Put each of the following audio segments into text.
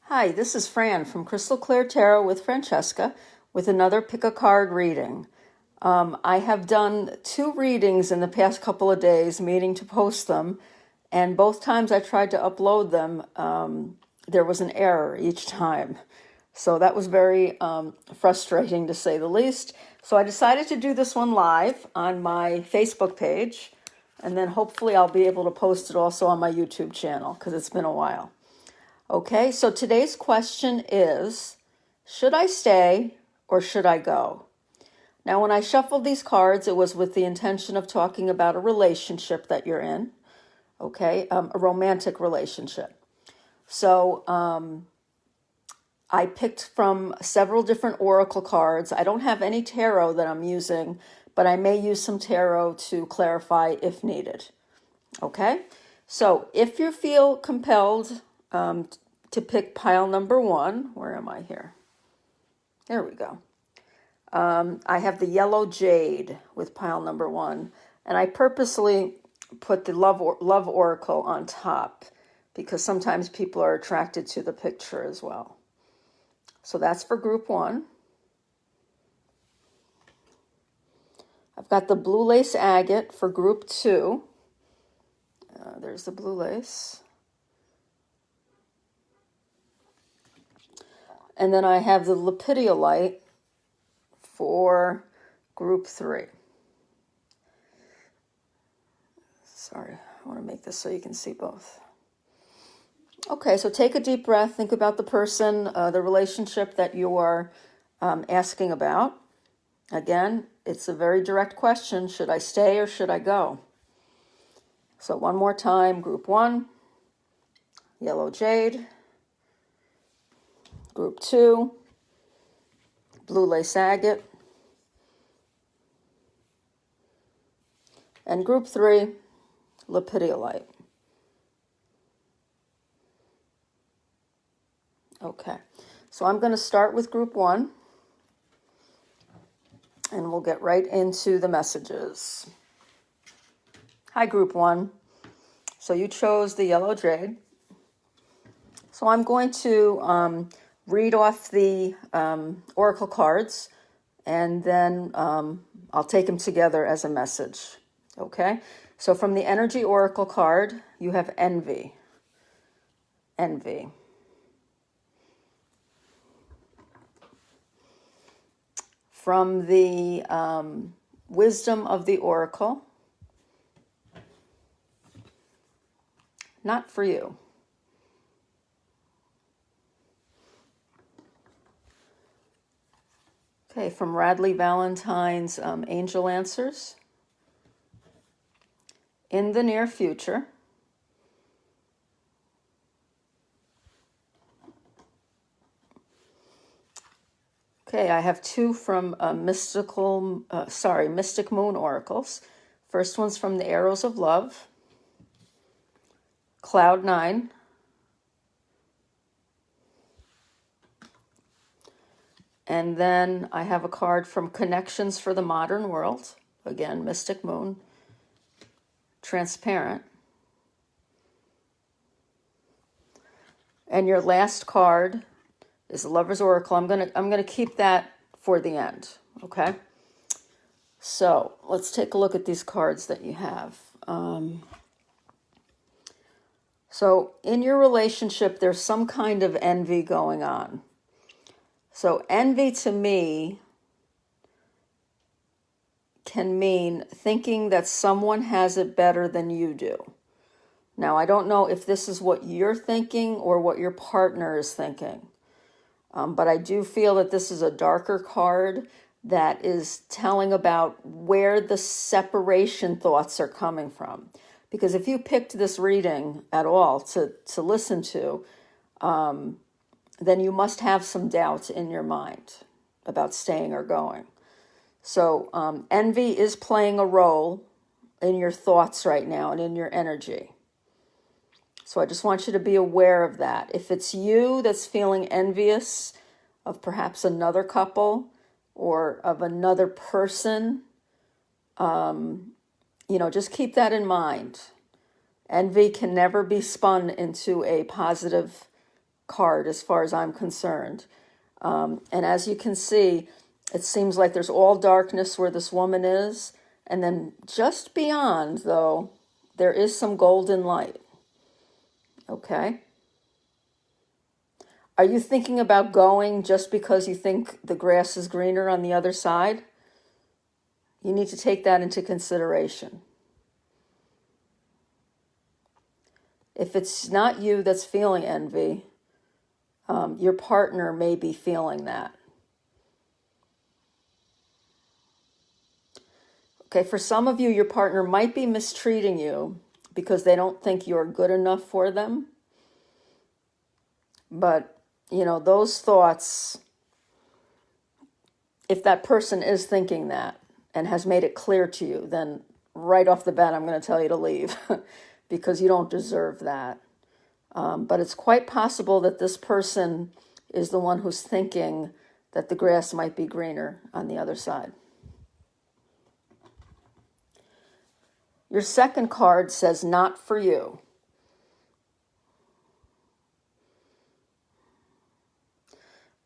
Hi, this is Fran from Crystal Clear Tarot with Francesca with another pick a card reading. I have done 2 readings in the past couple of days, meaning to post them, and both times I tried to upload them, there was an error each time. So that was very frustrating to say the least. So I decided to do this one live on my Facebook page, and then hopefully I'll be able to post it also on my YouTube channel because it's been a while. Okay, so today's question is, should I stay or should I go? Now, when I shuffled these cards, it was with the intention of talking about a relationship that you're in, okay, a romantic relationship. So I picked from several different oracle cards. I don't have any tarot that I'm using, but I may use some tarot to clarify if needed. Okay, so if you feel compelled to pick pile number 1, where am I here? There we go. I have the yellow jade with pile number 1, and I purposely put the love oracle on top because sometimes people are attracted to the picture as well. So that's for group 1. I've got the blue lace agate for group 2. There's the blue lace. And then I have the lepidolite for group 3. Sorry, I want to make this so you can see both. Okay, so take a deep breath. Think about the person, the relationship that you are asking about. Again, it's a very direct question. Should I stay or should I go? So one more time, group 1, yellow jade. Group 2, blue lace agate. And group 3, lepidolite. Okay, so I'm going to start with group 1, and we'll get right into the messages. Hi, group 1. So you chose the yellow jade. So I'm going to read off the oracle cards, and then I'll take them together as a message. Okay, so from the energy oracle card, you have envy. Envy. From the wisdom of the oracle, not for you. Okay, from Radley Valentine's Angel Answers. In the near future. Okay, I have 2 from Mystic Moon Oracles. First one's from the Arrows of Love. Cloud 9. And then I have a card from Connections for the Modern World. Again, Mystic Moon. Transparent. And your last card is the Lover's Oracle. I'm gonna keep that for the end. Okay. So let's take a look at these cards that you have. So in your relationship, there's some kind of envy going on. So envy to me can mean thinking that someone has it better than you do. Now, I don't know if this is what you're thinking or what your partner is thinking, but I do feel that this is a darker card that is telling about where the separation thoughts are coming from. Because if you picked this reading at all to listen to, then you must have some doubt in your mind about staying or going. So envy is playing a role in your thoughts right now and in your energy. So I just want you to be aware of that. If it's you that's feeling envious of perhaps another couple or of another person, just keep that in mind. Envy can never be spun into a positive card as far as I'm concerned. And as you can see, it seems like there's all darkness where this woman is. And then just beyond, though, there is some golden light. Okay? Are you thinking about going just because you think the grass is greener on the other side? You need to take that into consideration. If it's not you that's feeling envy, your partner may be feeling that. Okay, for some of you, your partner might be mistreating you because they don't think you're good enough for them. But, those thoughts, if that person is thinking that and has made it clear to you, then right off the bat, I'm going to tell you to leave because you don't deserve that. But it's quite possible that this person is the one who's thinking that the grass might be greener on the other side. Your second card says, not for you.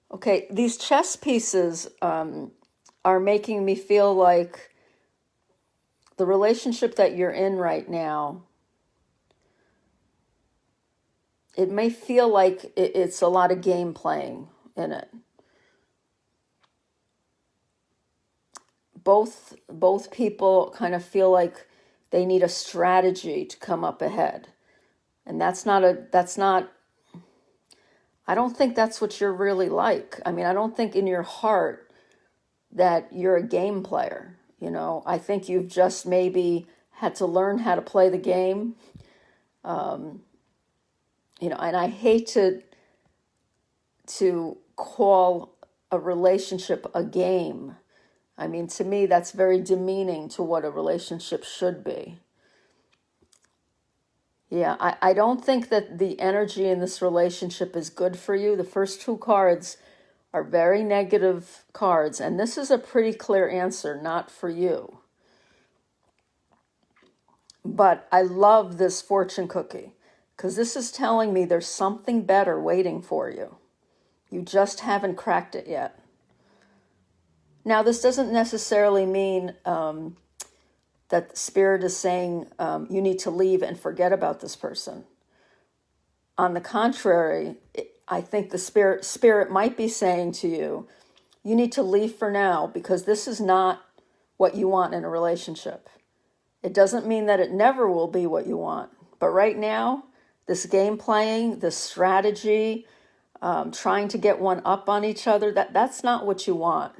Okay, these chess pieces are making me feel like the relationship that you're in right now, it may feel like it's a lot of game playing in it. Both people kind of feel like they need a strategy to come up ahead. And I don't think that's what you're really like. I mean, I don't think in your heart that you're a game player. I think you've just maybe had to learn how to play the game. And I hate to call a relationship a game. I mean, to me, that's very demeaning to what a relationship should be. Yeah, I don't think that the energy in this relationship is good for you. The first two cards are very negative cards, and this is a pretty clear answer, not for you. But I love this fortune cookie, because this is telling me there's something better waiting for you. You just haven't cracked it yet. Now, this doesn't necessarily mean that Spirit is saying you need to leave and forget about this person. On the contrary, I think the Spirit might be saying to you, you need to leave for now because this is not what you want in a relationship. It doesn't mean that it never will be what you want. But right now, this game playing, this strategy, trying to get one up on each other, that's not what you want.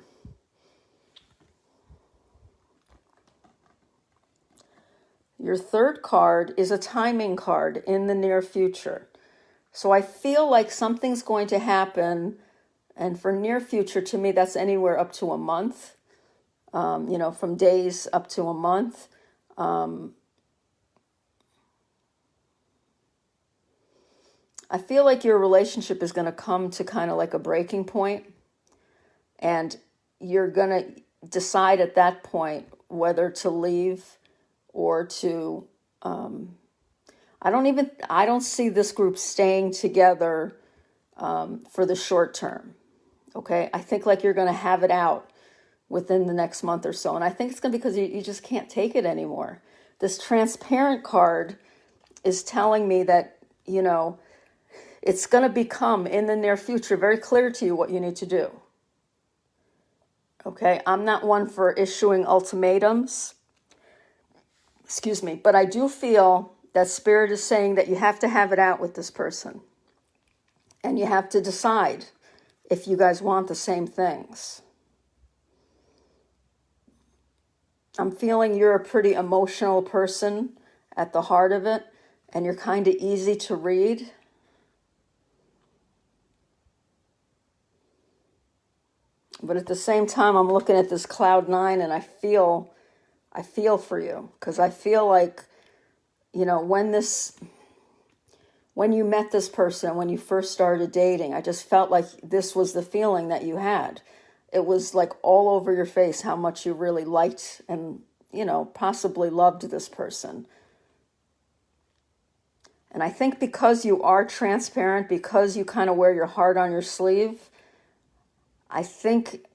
Your third card is a timing card in the near future. So I feel like something's going to happen, and for near future, to me, that's anywhere up to a month, from days up to a month. I feel like your relationship is going to come to kind of like a breaking point, and you're going to decide at that point whether to leave or to, I don't see this group staying together for the short term, okay? I think like you're going to have it out within the next month or so, and I think it's going to be because you just can't take it anymore. This transparent card is telling me that, it's going to become in the near future very clear to you what you need to do, okay? I'm not one for issuing ultimatums, but I do feel that Spirit is saying that you have to have it out with this person. And you have to decide if you guys want the same things. I'm feeling you're a pretty emotional person at the heart of it, and you're kind of easy to read. But at the same time, I'm looking at this cloud 9 and I feel for you, because I feel like, when you met this person, when you first started dating, I just felt like this was the feeling that you had. It was like all over your face how much you really liked and, possibly loved this person. And I think because you are transparent, because you kind of wear your heart on your sleeve, I think,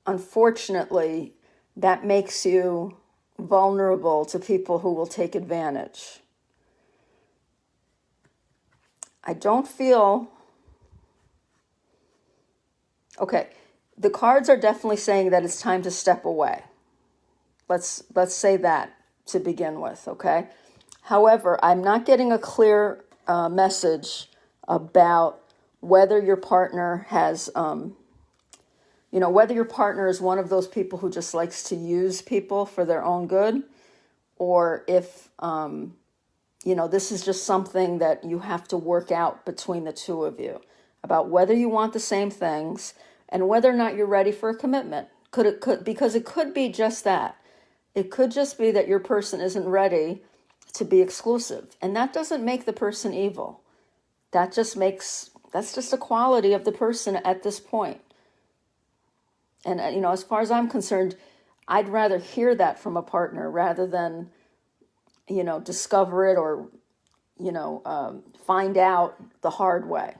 unfortunately, that makes you vulnerable to people who will take advantage. I don't feel... Okay, the cards are definitely saying that it's time to step away. Let's say that to begin with, okay? However, I'm not getting a clear message about whether your partner has, whether your partner is one of those people who just likes to use people for their own good, or if, this is just something that you have to work out between the two of you about whether you want the same things and whether or not you're ready for a commitment. Because it could be just that. It could just be that your person isn't ready to be exclusive. And that doesn't make the person evil. That's just a quality of the person at this point. And, as far as I'm concerned, I'd rather hear that from a partner rather than, discover it or, find out the hard way.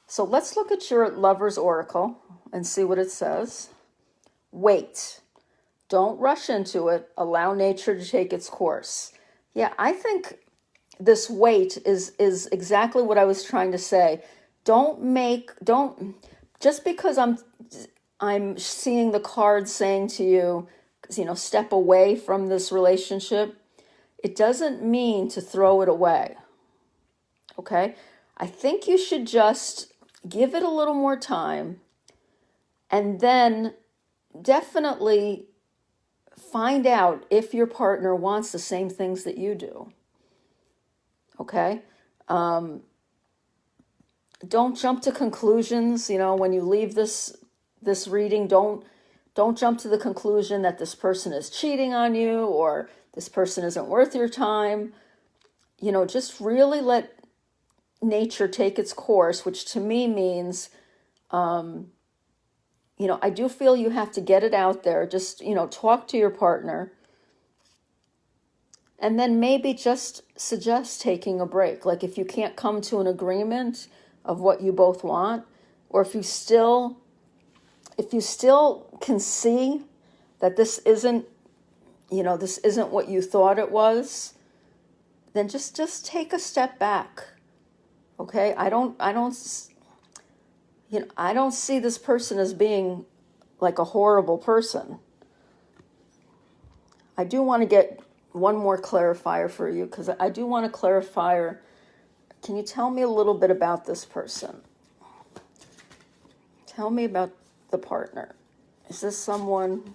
So let's look at your Lover's Oracle and see what it says. Wait. Don't rush into it. Allow nature to take its course. Yeah, I think this wait is exactly what I was trying to say. Just because I'm seeing the cards saying to you, step away from this relationship, it doesn't mean to throw it away. Okay? I think you should just give it a little more time and then definitely find out if your partner wants the same things that you do. Okay? Don't jump to conclusions. When you leave this reading, don't jump to the conclusion that this person is cheating on you or this person isn't worth your time. Just really let nature take its course, which to me means, I do feel you have to get it out there. Just, talk to your partner. And then maybe just suggest taking a break. Like if you can't come to an agreement of what you both want, or if you still can see that this isn't what you thought it was, then just take a step back. Okay? I don't see this person as being like a horrible person. I do want to get one more clarifier for you, because I do want to clarify. Can you tell me a little bit about this person? Tell me about the partner. Is this someone...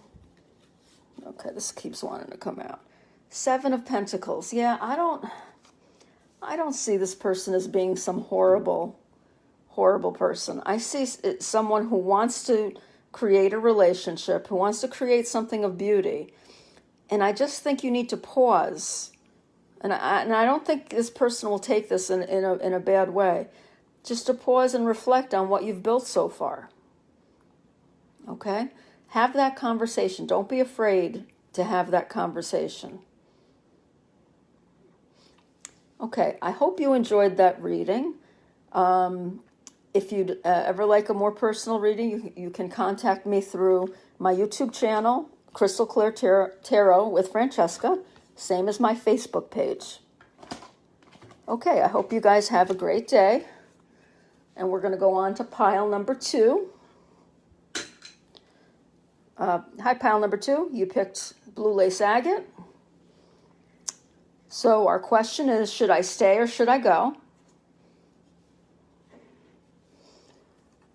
Okay, this keeps wanting to come out. 7 of Pentacles. Yeah, I don't see this person as being some horrible person. I see someone who wants to create a relationship, who wants to create something of beauty. And I just think you need to pause. And I don't think this person will take this in a bad way. Just to pause and reflect on what you've built so far. Okay? Have that conversation. Don't be afraid to have that conversation. Okay, I hope you enjoyed that reading. If you'd ever like a more personal reading, you can contact me through my YouTube channel, Crystal Clear Tarot with Francesca, same as my Facebook page. Okay, I hope you guys have a great day. And we're going to go on to pile number 2. Hi, pile number 2. You picked Blue Lace Agate. So our question is, should I stay or should I go?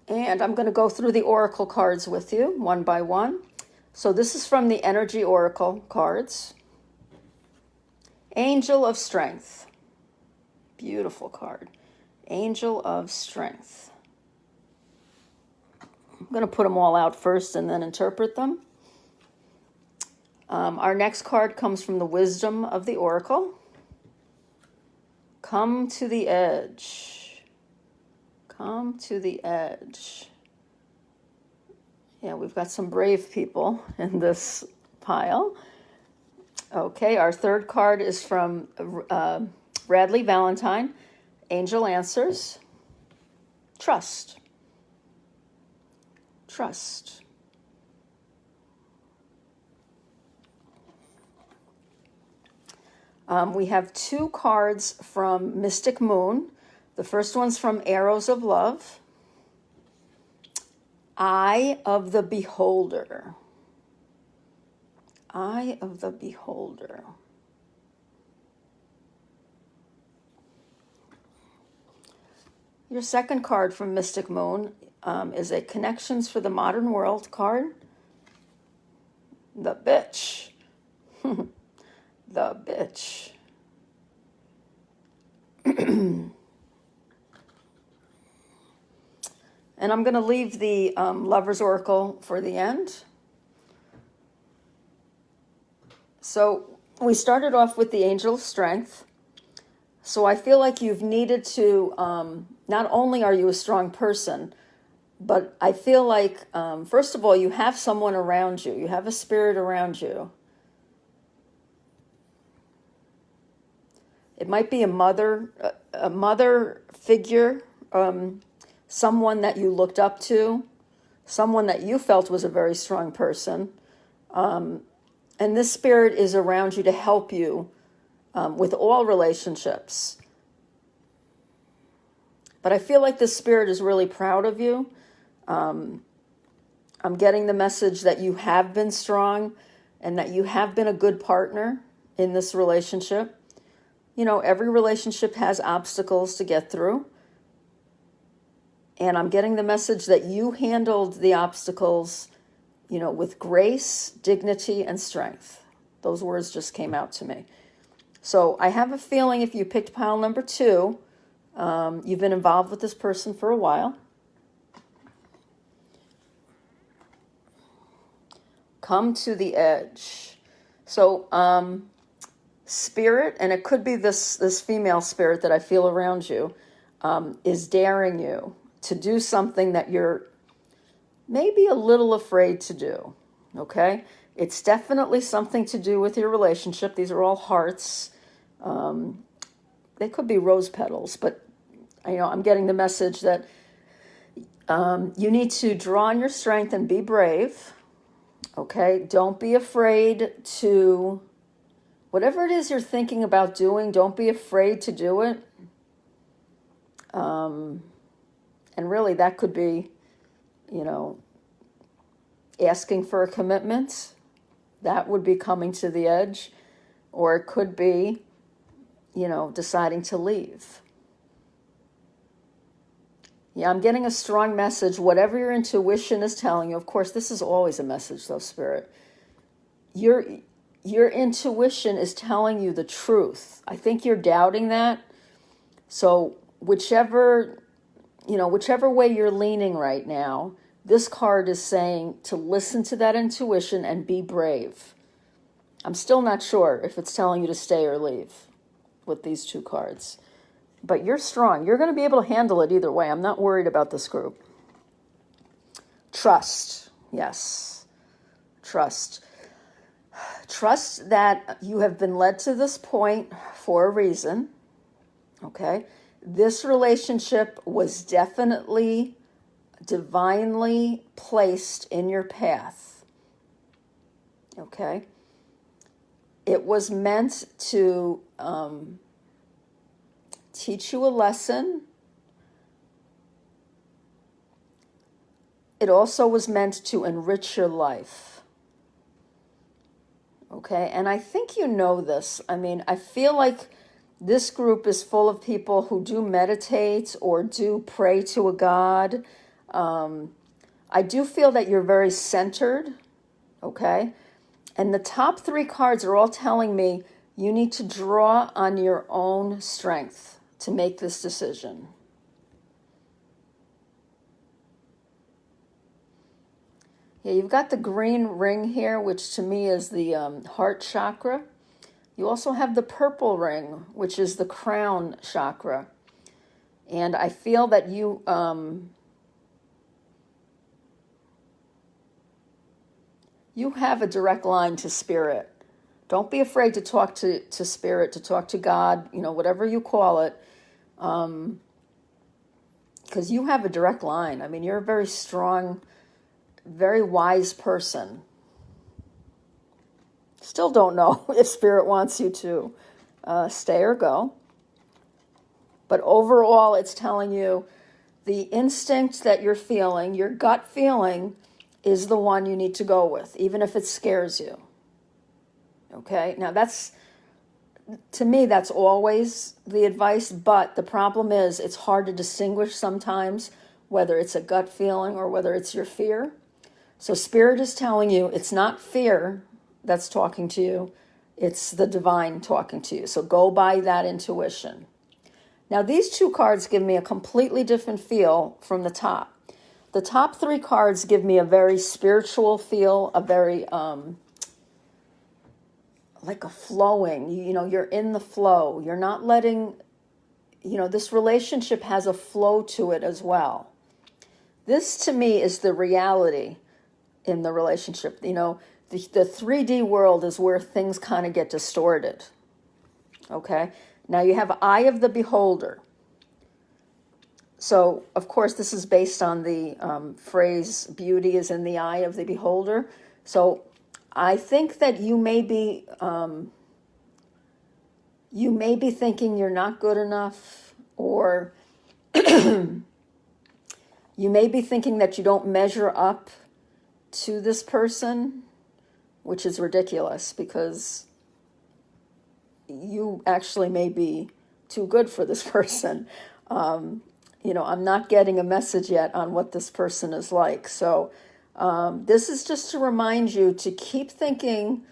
And I'm going to go through the oracle cards with you, one by one. So this is from the Energy Oracle cards. Angel of Strength. Beautiful card. Angel of Strength. I'm going to put them all out first and then interpret them. Our next card comes from the Wisdom of the Oracle. Come to the edge. Come to the edge. Yeah, we've got some brave people in this pile. Okay, our third card is from Bradley Valentine. Angel answers. Trust. Trust. We have two cards from Mystic Moon. The first one's from Arrows of Love. Eye of the Beholder. Eye of the Beholder. Your second card from Mystic Moon is a Connections for the Modern World card. The Bitch. The Bitch. And I'm going to leave the Lover's Oracle for the end. So we started off with the Angel of Strength. So I feel like you've needed to, not only are you a strong person, but I feel like, first of all, you have someone around you. You have a spirit around you. It might be a mother figure, someone that you looked up to, someone that you felt was a very strong person. And this spirit is around you to help you with all relationships. But I feel like this spirit is really proud of you. I'm getting the message that you have been strong and that you have been a good partner in this relationship. You know, every relationship has obstacles to get through. And I'm getting the message that you handled the obstacles, you know, with grace, dignity, and strength. Those words just came out to me. So I have a feeling if you picked pile number 2, you've been involved with this person for a while. Come to the edge. So, spirit, and it could be this female spirit that I feel around you, is daring you to do something that you're maybe a little afraid to do, okay? It's definitely something to do with your relationship. These are all hearts. They could be rose petals, but you know, I'm getting the message that you need to draw on your strength and be brave, okay? Don't be afraid to, whatever it is you're thinking about doing, don't be afraid to do it. And really, that could be, you know, asking for a commitment. That would be coming to the edge. Or it could be, you know, deciding to leave. Yeah, I'm getting a strong message. Whatever your intuition is telling you, of course, this is always a message, though, Spirit. Your intuition is telling you the truth. I think you're doubting that. So whichever way you're leaning right now, this card is saying to listen to that intuition and be brave. I'm still not sure if it's telling you to stay or leave with these two cards. But you're strong. You're going to be able to handle it either way. I'm not worried about this group. Trust. Yes. Trust. Trust that you have been led to this point for a reason. Okay? This relationship was definitely divinely placed in your path. Okay? It was meant to teach you a lesson. It also was meant to enrich your life. Okay? And I think you know this. I mean, I feel like this group is full of people who do meditate or do pray to a God. I do feel that you're very centered, okay? And the top 3 cards are all telling me you need to draw on your own strength to make this decision. Yeah, you've got the green ring here, which to me is the heart chakra. You also have the purple ring, which is the crown chakra. And I feel that you have a direct line to spirit. Don't be afraid to talk to Spirit, to talk to God, whatever you call it, because you have a direct line. I mean, you're a very strong, very wise person. Still don't know if Spirit wants you to stay or go. But overall, it's telling you the instinct that you're feeling, your gut feeling, is the one you need to go with, even if it scares you. Okay? Now, to me, that's always the advice, but the problem is it's hard to distinguish sometimes whether it's a gut feeling or whether it's your fear. So Spirit is telling you it's not fear that's talking to you, it's the divine talking to you. So go by that intuition. Now, these two cards give me a completely different feel from the top. The top three cards give me a very spiritual feel, a very, like a flowing, you're in the flow. You're not letting, this relationship has a flow to it as well. This, to me, is the reality in the relationship. The 3D world is where things kind of get distorted. Okay? Now you have Eye of the Beholder. So, of course, this is based on the phrase, beauty is in the eye of the beholder. So I think that you may be thinking you're not good enough, or you may be thinking that you don't measure up to this person, which is ridiculous because you actually may be too good for this person. I'm not getting a message yet on what this person is like. So this is just to remind you to keep thinking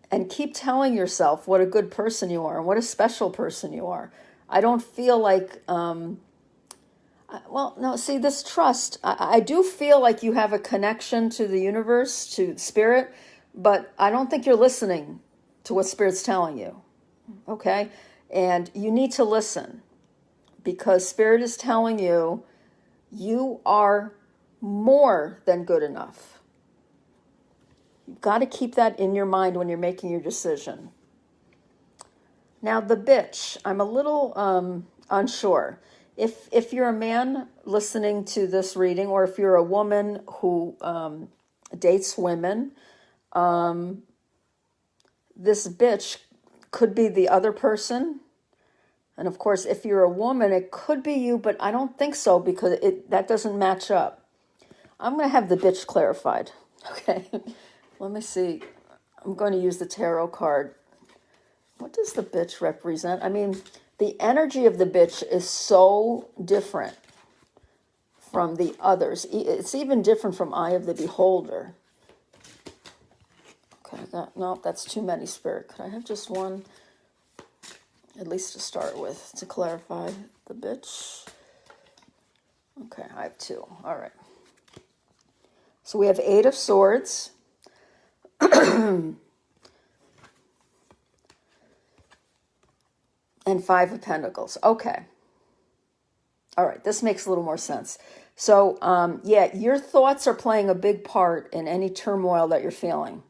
and keep telling yourself what a good person you are and what a special person you are. I don't feel like, this trust, I do feel like you have a connection to the universe, to Spirit, but I don't think you're listening to what Spirit's telling you, okay? And you need to listen, because Spirit is telling you you are more than good enough. You've got to keep that in your mind when you're making your decision. Now, the bitch, I'm a little unsure. If you're a man listening to this reading, or if you're a woman who dates women, this bitch could be the other person. And of course, if you're a woman, it could be you, but I don't think so, because that doesn't match up. I'm going to have the bitch clarified. Okay, let me see. I'm going to use the tarot card. What does the bitch represent? I mean, the energy of the bitch is so different from the others. It's even different from Eye of the Beholder. Okay, that's too many, Spirit. Could I have just one? At least to start with, to clarify the bitch. Okay, I have two. All right. So we have 8 of Swords. And 5 of Pentacles. Okay. All right, this makes a little more sense. So, your thoughts are playing a big part in any turmoil that you're feeling.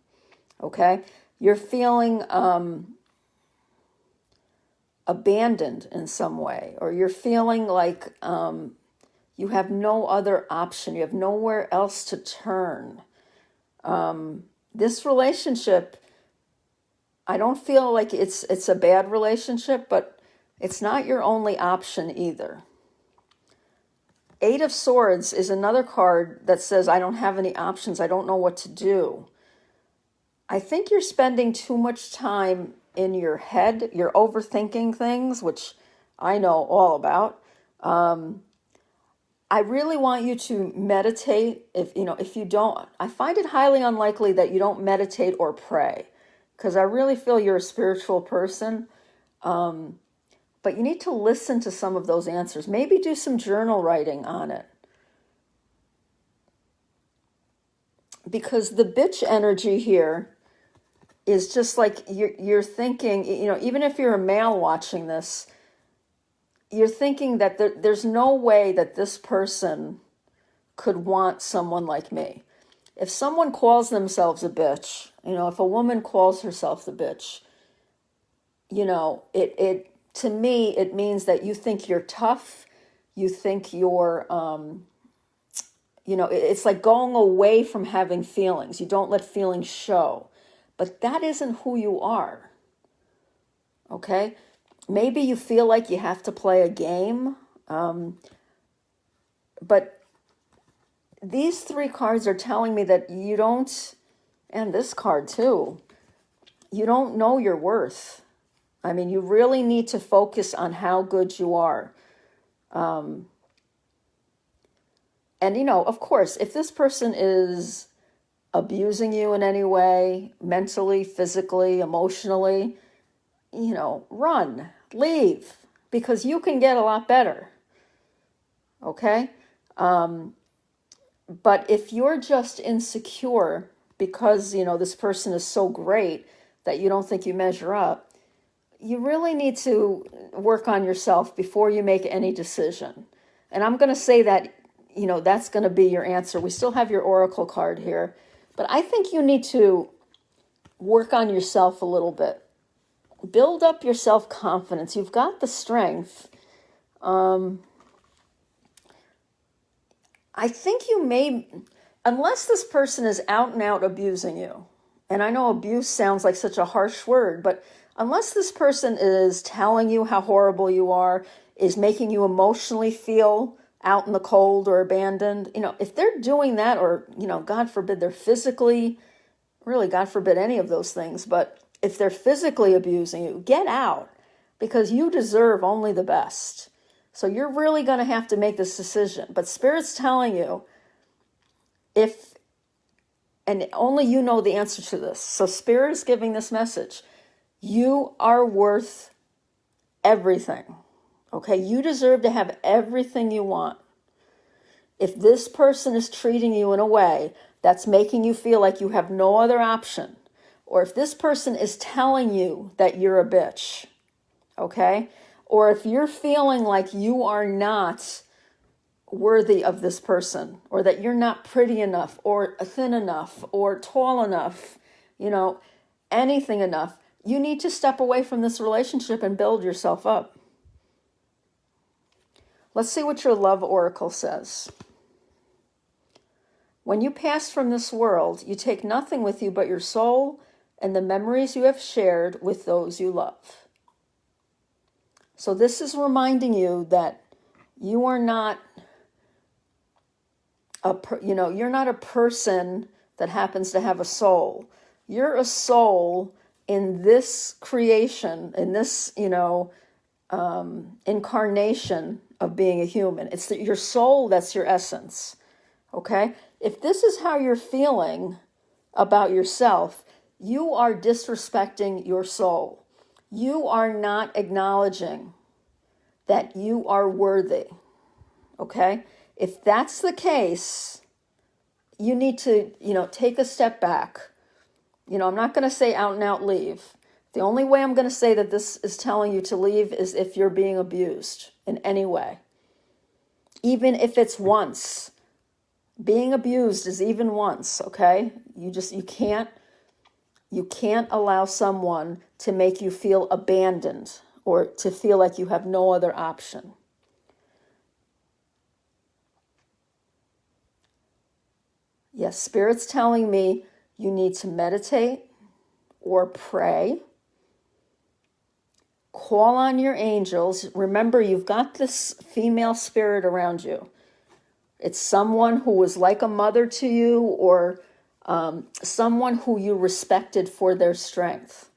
Okay? You're feeling abandoned in some way, or you're feeling like you have no other option. You have nowhere else to turn. This relationship, I don't feel like it's a bad relationship, but it's not your only option either. 8 of Swords is another card that says, I don't have any options. I don't know what to do. I think you're spending too much time in your head. You're overthinking things, which I know all about. I really want you to meditate. If you don't, I find it highly unlikely that you don't meditate or pray, because I really feel you're a spiritual person. But you need to listen to some of those answers. Maybe do some journal writing on it. Because the bitch energy here is just like you're thinking, even if you're a male watching this, you're thinking that there's no way that this person could want someone like me. If someone calls themselves a bitch, If a woman calls herself the bitch, it to me, it means that you think you're tough. You think you're, it's like going away from having feelings. You don't let feelings show. But that isn't who you are. Okay? Maybe you feel like you have to play a game. But these 3 cards are telling me that you don't, and this card too, you don't know your worth. I mean, you really need to focus on how good you are. And, of course, if this person is abusing you in any way, mentally, physically, emotionally, run, leave, because you can get a lot better. Okay? But if you're just insecure because, this person is so great that you don't think you measure up, you really need to work on yourself before you make any decision. And I'm going to say that, that's going to be your answer. We still have your oracle card here. But I think you need to work on yourself a little bit. Build up your self-confidence. You've got the strength. I think you may, unless this person is out and out abusing you, and I know abuse sounds like such a harsh word, but unless this person is telling you how horrible you are, is making you emotionally feel out in the cold or abandoned, if they're doing that, or, God forbid, they're physically, really, God forbid any of those things, but if they're physically abusing you, get out, because you deserve only the best. So you're really going to have to make this decision. But Spirit's telling you, and only you know the answer to this. So Spirit is giving this message. You are worth everything. Okay? You deserve to have everything you want. If this person is treating you in a way that's making you feel like you have no other option, or if this person is telling you that you're a bitch, okay? Or if you're feeling like you are not worthy of this person, or that you're not pretty enough, or thin enough, or tall enough, anything enough, you need to step away from this relationship and build yourself up. Let's see what your love oracle says. When you pass from this world, you take nothing with you but your soul and the memories you have shared with those you love. So this is reminding you that you are not you're not a person that happens to have a soul. You're a soul in this creation, in this, incarnation of being a human. It's your soul that's your essence. Okay? If this is how you're feeling about yourself, you are disrespecting your soul. You are not acknowledging that you are worthy. Okay? If that's the case, you need to, take a step back. I'm not going to say out and out leave. The only way I'm going to say that this is telling you to leave is if you're being abused in any way. Even if it's once. Being abused is even once, okay? You can't allow someone to make you feel abandoned or to feel like you have no other option. Yes, Spirit's telling me you need to meditate or pray. Call on your angels. Remember, you've got this female spirit around you. It's someone who was like a mother to you, or someone who you respected for their strength.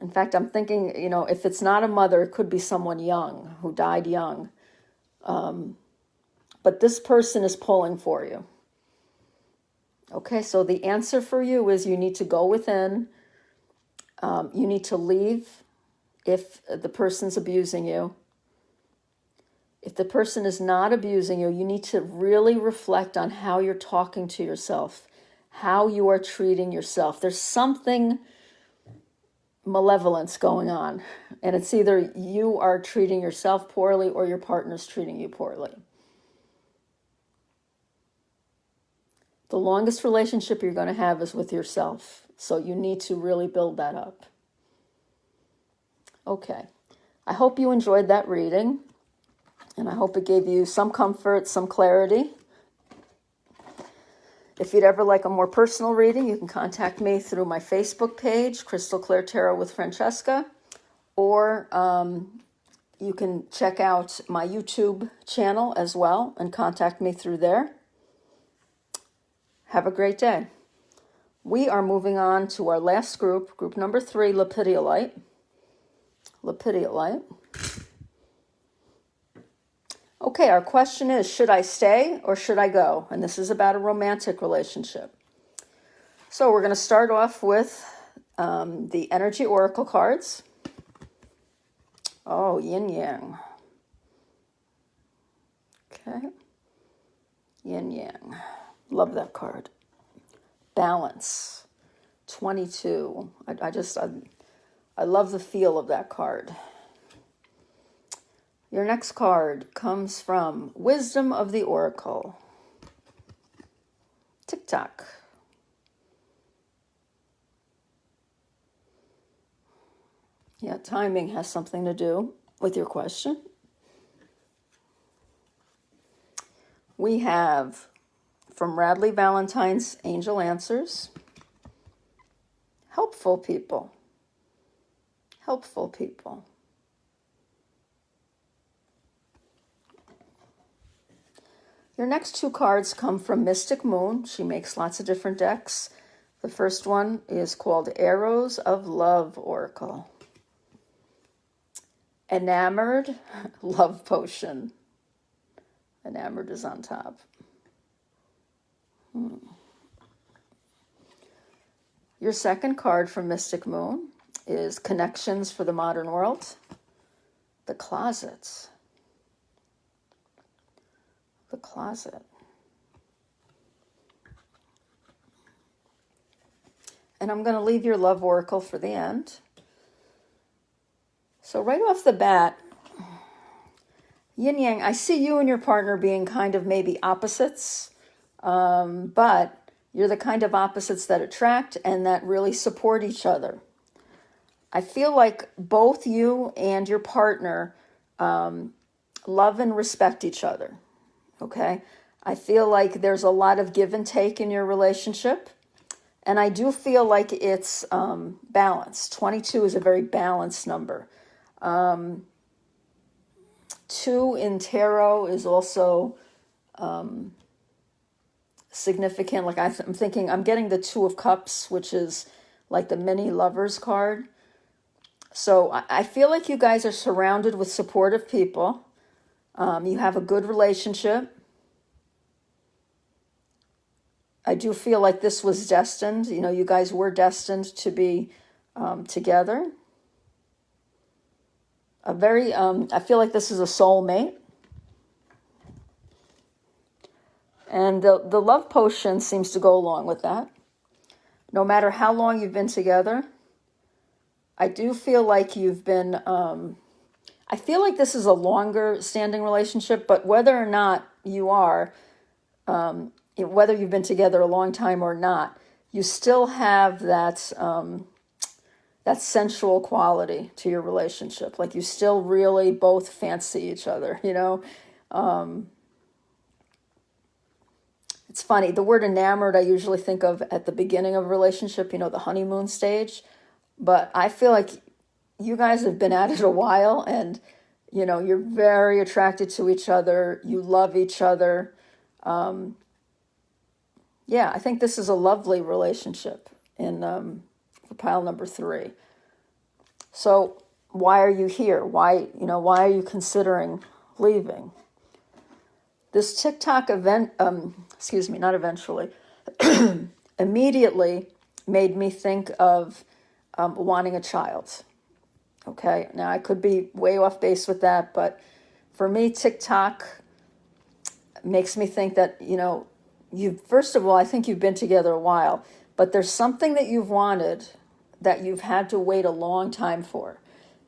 In fact, I'm thinking, if it's not a mother, it could be someone young who died young. But this person is pulling for you. Okay, so the answer for you is you need to go within. You need to leave if the person's abusing you. If the person is not abusing you, you need to really reflect on how you're talking to yourself, how you are treating yourself. There's something malevolence going on, and it's either you are treating yourself poorly or your partner's treating you poorly. The longest relationship you're going to have is with yourself, So you need to really build that up. Okay. I hope you enjoyed that reading, and I hope it gave you some comfort, some clarity. If you'd ever like a more personal reading, you can contact me through my Facebook page, Crystal Clear Tarot with Francesca, or you can check out my YouTube channel as well and contact me through there. Have a great day. We are moving on to our last group, group number 3, Lepidolite. Lepidolite. Okay, our question is, should I stay or should I go? And this is about a romantic relationship. So we're going to start off with the energy oracle cards. Oh, yin yang. Okay. Yin yang. Love that card. Balance. 22. I love the feel of that card. Your next card comes from Wisdom of the Oracle. Tick-tock. Yeah, timing has something to do with your question. We have from Radley Valentine's Angel Answers. Helpful people. Helpful people. Your next 2 cards come from Mystic Moon. She makes lots of different decks. The first one is called Arrows of Love Oracle. Enamored, Love Potion. Enamored is on top. Your second card from Mystic Moon is Connections for the Modern World. The Closet. The Closet. And I'm going to leave your love oracle for the end. So right off the bat, yin yang, I see you and your partner being kind of maybe opposites, but you're the kind of opposites that attract and that really support each other. I feel like both you and your partner love and respect each other. Okay, I feel like there's a lot of give and take in your relationship. And I do feel like it's balanced. 22 is a very balanced number. 2 in tarot is also significant. Like I'm thinking, I'm getting the 2 of Cups, which is like the mini lovers card. So I feel like you guys are surrounded with supportive people. You have a good relationship. I do feel like this was destined. You know, you guys were destined to be together. I feel like this is a soulmate. And the love potion seems to go along with that. No matter how long you've been together, I do feel like you've been... I feel like this is a longer standing relationship, but whether or not you are, whether you've been together a long time or not, you still have that that sensual quality to your relationship. Like you still really both fancy each other, you know. It's funny, the word enamored I usually think of at the beginning of a relationship, you know, the honeymoon stage. But I feel like you guys have been at it a while and, you know, you're very attracted to each other. You love each other. Yeah, I think this is a lovely relationship in for pile number 3. So why are you here? Why are you considering leaving? This TikTok event, not eventually, immediately made me think of wanting a child. Okay, now I could be way off base with that, but for me, TikTok makes me think that, you know, first of all, I think you've been together a while, but there's something that you've wanted that you've had to wait a long time for.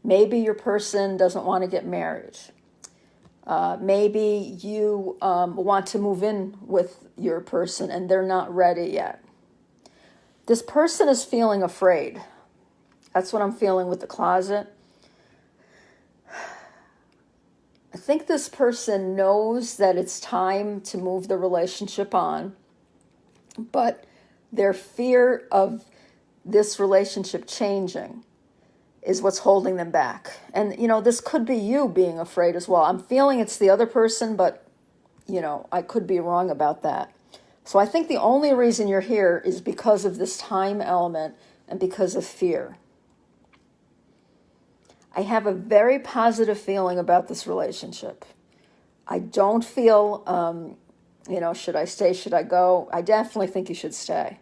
Maybe your person doesn't want to get married. Maybe you want to move in with your person and they're not ready yet. This person is feeling afraid. That's what I'm feeling with the closet. I think this person knows that it's time to move the relationship on, but their fear of this relationship changing is what's holding them back. And, this could be you being afraid as well. I'm feeling it's the other person, but, I could be wrong about that. So I think the only reason you're here is because of this time element and because of fear. I have a very positive feeling about this relationship. I don't feel, should I stay, should I go? I definitely think you should stay.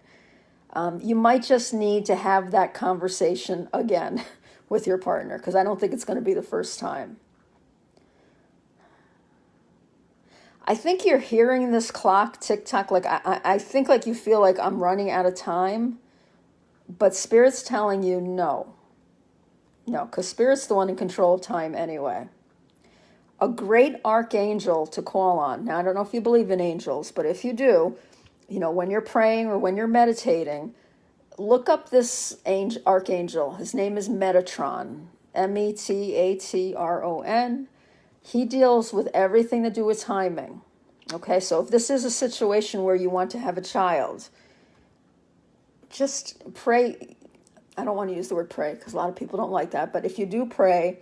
You might just need to have that conversation again with your partner, because I don't think it's going to be the first time. I think you're hearing this clock tick-tock, like I think like you feel like I'm running out of time, but Spirit's telling you no. No, because Spirit's the one in control of time anyway. A great archangel to call on. Now, I don't know if you believe in angels, but if you do, when you're praying or when you're meditating, look up this archangel. His name is Metatron, Metatron. He deals with everything to do with timing. Okay, so if this is a situation where you want to have a child, just pray. I don't want to use the word pray because a lot of people don't like that. But if you do pray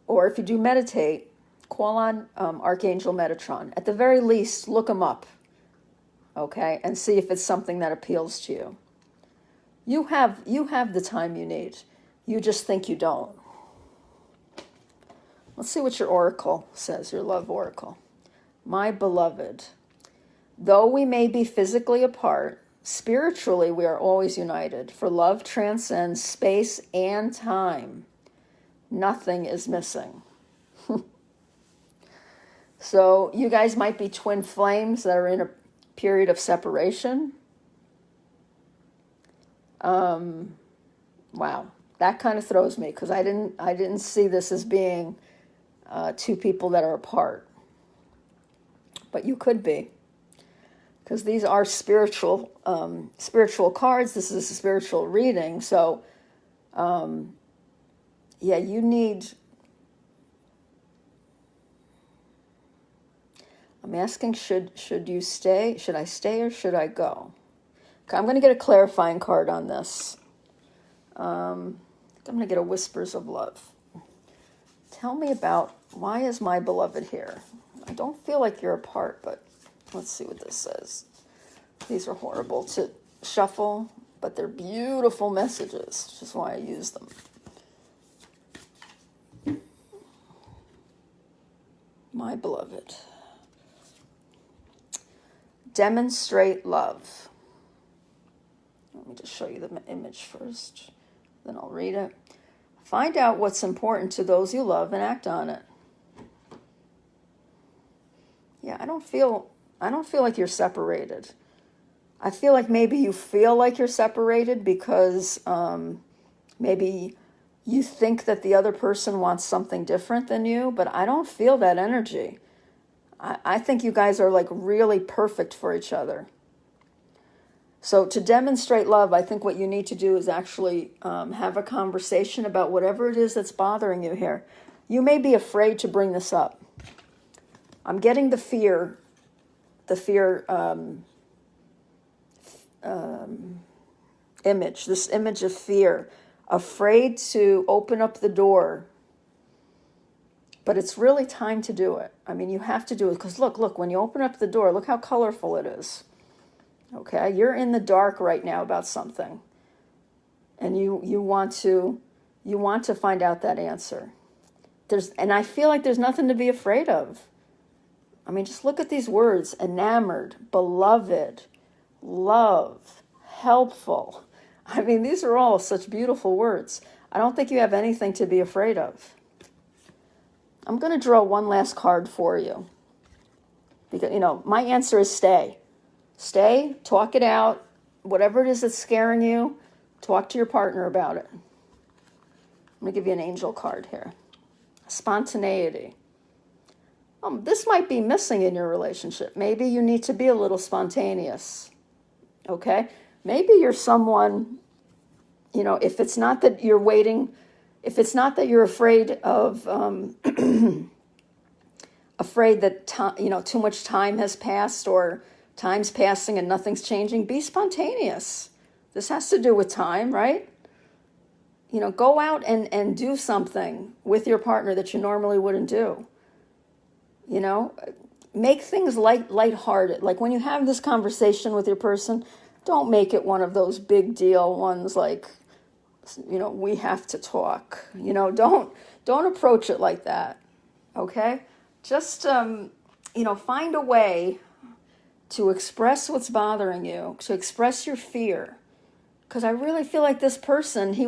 or if you do meditate, call on Archangel Metatron. At the very least, look him up, okay, and see if it's something that appeals to you. You have the time you need. You just think you don't. Let's see what your oracle says, your love oracle. My beloved, though we may be physically apart, spiritually, we are always united, for love transcends space and time. Nothing is missing. So you guys might be twin flames that are in a period of separation. Wow, that kind of throws me because I didn't see this as being two people that are apart. But you could be. Because these are spiritual cards. This is a spiritual reading. So, you need... I'm asking, should you stay? Should I stay or should I go? Okay, I'm going to get a clarifying card on this. I'm going to get a Whispers of Love. Tell me about, why is my beloved here? I don't feel like you're apart, but... Let's see what this says. These are horrible to shuffle, but they're beautiful messages, which is why I use them. My beloved. Demonstrate love. Let me just show you the image first, then I'll read it. Find out what's important to those you love and act on it. Yeah, I don't feel like you're separated. I feel like maybe you feel like you're separated because maybe you think that the other person wants something different than you, but I don't feel that energy. I think you guys are like really perfect for each other. So to demonstrate love, I think what you need to do is actually have a conversation about whatever it is that's bothering you here. You may be afraid to bring this up. I'm getting the fear image, this image of fear, afraid to open up the door. But it's really time to do it. I mean, you have to do it because look, when you open up the door, look how colorful it is. Okay, you're in the dark right now about something. And you want to find out that answer. And I feel like there's nothing to be afraid of. I mean, just look at these words: enamored, beloved, love, helpful. I mean, these are all such beautiful words. I don't think you have anything to be afraid of. I'm going to draw one last card for you. Because, my answer is stay. Stay, talk it out. Whatever it is that's scaring you, talk to your partner about it. I'm going to give you an angel card here. Spontaneity. This might be missing in your relationship. Maybe you need to be a little spontaneous. Okay? Maybe you're someone, if it's not that you're waiting, if it's not that you're afraid of, afraid that too much time has passed or time's passing and nothing's changing, be spontaneous. This has to do with time, right? Go out and do something with your partner that you normally wouldn't do. Make things lighthearted. Like when you have this conversation with your person, don't make it one of those big deal ones like, we have to talk. Don't approach it like that. Okay? Just, find a way to express what's bothering you, to express your fear. Because I really feel like this person, he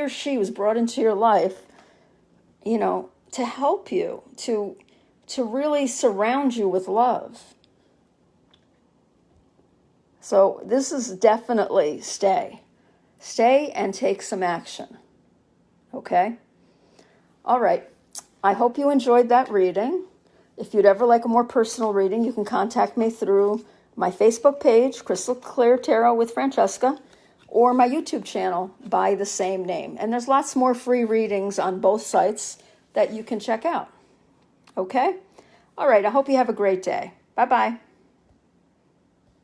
or she was brought into your life, to help you, to really surround you with love. So this is definitely stay. Stay and take some action. Okay? All right. I hope you enjoyed that reading. If you'd ever like a more personal reading, you can contact me through my Facebook page, Crystal Clear Tarot with Francesca, or my YouTube channel by the same name. And there's lots more free readings on both sites that you can check out. Okay? All right, I hope you have a great day. Bye-bye.